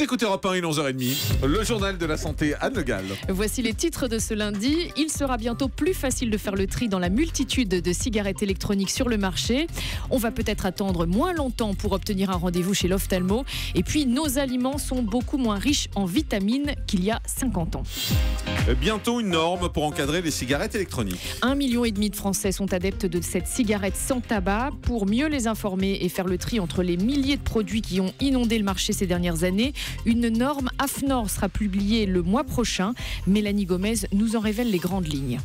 écoutez Europe 1, il est 11h30. Le journal de la santé, Anne Le Gall. Voici les titres de ce lundi. Il sera bientôt plus facile de faire le tri dans la multitude de cigarettes électroniques sur le marché. On va peut-être attendre moins longtemps pour obtenir un rendez-vous chez l'ophtalmo. Et puis, nos aliments sont beaucoup moins riches en vitamines qu'il y a 50 ans. Bientôt une norme pour encadrer les cigarettes électroniques. 1,5 million de Français sont adeptes de cette cigarette sans tabac. Pour mieux les informer et faire le tri entre les milliers de produits qui ont inondé le marché ces dernières années, une norme AFNOR sera publiée le mois prochain. Mélanie Gomez nous en révèle les grandes lignes.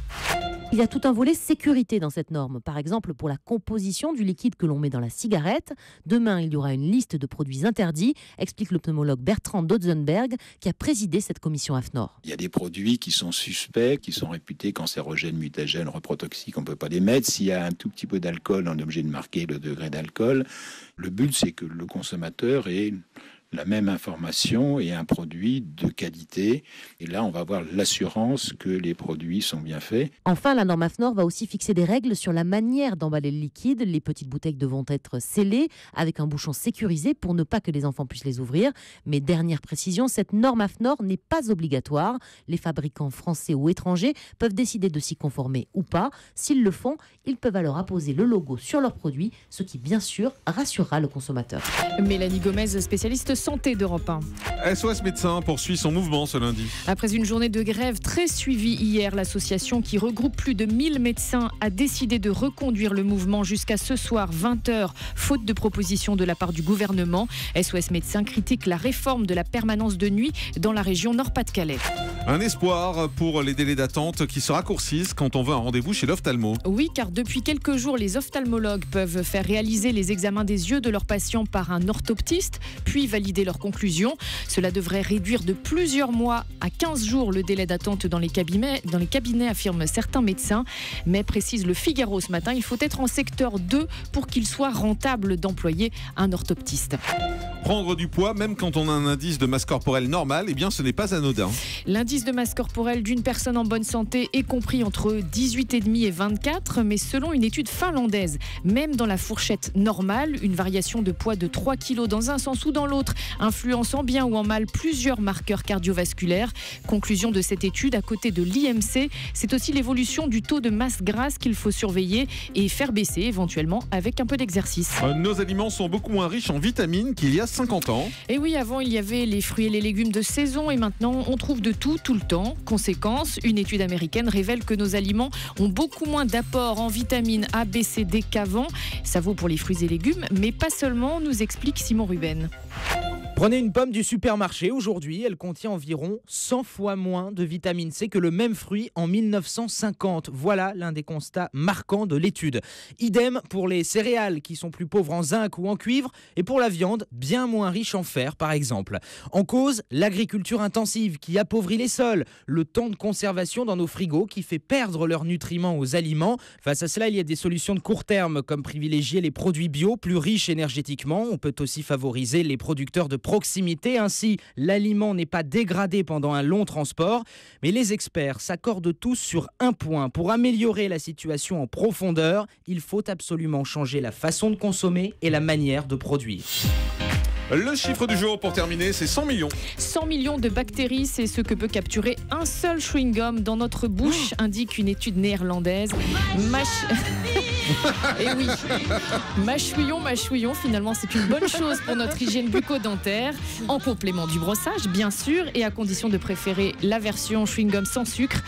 Il y a tout un volet sécurité dans cette norme. Par exemple, pour la composition du liquide que l'on met dans la cigarette. Demain, il y aura une liste de produits interdits, explique l'ophtalmologue Bertrand Dotzenberg, qui a présidé cette commission AFNOR. Il y a des produits qui sont suspects, qui sont réputés cancérogènes, mutagènes, reprotoxiques, on ne peut pas les mettre. S'il y a un tout petit peu d'alcool, on est obligé de marquer le degré d'alcool. Le but, c'est que le consommateur ait la même information et un produit de qualité. Et là, on va avoir l'assurance que les produits sont bien faits. Enfin, la norme AFNOR va aussi fixer des règles sur la manière d'emballer le liquide. Les petites bouteilles devront être scellées avec un bouchon sécurisé pour ne pas que les enfants puissent les ouvrir. Mais dernière précision, cette norme AFNOR n'est pas obligatoire. Les fabricants français ou étrangers peuvent décider de s'y conformer ou pas. S'ils le font, ils peuvent alors apposer le logo sur leurs produits, ce qui, bien sûr, rassurera le consommateur. Mélanie Gomez, spécialiste santé d'Europe 1. SOS Médecins poursuit son mouvement ce lundi. Après une journée de grève très suivie hier, l'association qui regroupe plus de 1000 médecins a décidé de reconduire le mouvement jusqu'à ce soir 20h, faute de proposition de la part du gouvernement. SOS Médecins critique la réforme de la permanence de nuit dans la région Nord-Pas-de-Calais. Un espoir pour les délais d'attente qui se raccourcissent quand on veut un rendez-vous chez l'ophtalmo. Oui, car depuis quelques jours, les ophtalmologues peuvent faire réaliser les examens des yeux de leurs patients par un orthoptiste, puis valider leurs conclusions. Cela devrait réduire de plusieurs mois à 15 jours le délai d'attente dans les cabinets, affirment certains médecins. Mais précise le Figaro ce matin, il faut être en secteur 2 pour qu'il soit rentable d'employer un orthoptiste. Prendre du poids, même quand on a un indice de masse corporelle normal, eh bien ce n'est pas anodin. L'indice de masse corporelle d'une personne en bonne santé est compris entre 18,5 et 24, mais selon une étude finlandaise, même dans la fourchette normale, une variation de poids de 3 kg dans un sens ou dans l'autre, influençant bien ou en mal plusieurs marqueurs cardiovasculaires. Conclusion de cette étude, à côté de l'IMC, c'est aussi l'évolution du taux de masse grasse qu'il faut surveiller et faire baisser éventuellement avec un peu d'exercice. Nos aliments sont beaucoup moins riches en vitamines qu'il y a 50 ans. Et oui, avant il y avait les fruits et les légumes de saison et maintenant on trouve de tout le temps. Conséquence, une étude américaine révèle que nos aliments ont beaucoup moins d'apports en vitamines A, B, C, D qu'avant. Ça vaut pour les fruits et légumes, mais pas seulement, nous explique Simon Ruben. Prenez une pomme du supermarché. Aujourd'hui, elle contient environ 100 fois moins de vitamine C que le même fruit en 1950. Voilà l'un des constats marquants de l'étude. Idem pour les céréales qui sont plus pauvres en zinc ou en cuivre et pour la viande bien moins riche en fer par exemple. En cause, l'agriculture intensive qui appauvrit les sols, le temps de conservation dans nos frigos qui fait perdre leurs nutriments aux aliments. Face à cela, il y a des solutions de court terme comme privilégier les produits bio plus riches énergétiquement. On peut aussi favoriser les producteurs de proximité, ainsi l'aliment n'est pas dégradé pendant un long transport. Mais les experts s'accordent tous sur un point. Pour améliorer la situation en profondeur, il faut absolument changer la façon de consommer et la manière de produire. Le chiffre du jour pour terminer, c'est 100 millions. 100 millions de bactéries, c'est ce que peut capturer un seul chewing-gum dans notre bouche, indique une étude néerlandaise. Et oui, mâchouillon, finalement c'est une bonne chose pour notre hygiène bucco-dentaire, en complément du brossage bien sûr, et à condition de préférer la version chewing-gum sans sucre.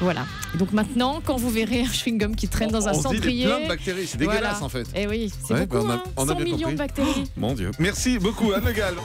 Voilà, et donc maintenant quand vous verrez un chewing-gum qui traîne dans un cendrier, plein de bactéries, c'est dégueulasse voilà. En fait. Et oui, c'est beaucoup, on a 100 bien millions compris. de bactéries. Mon Dieu, merci beaucoup Anne Le Gall.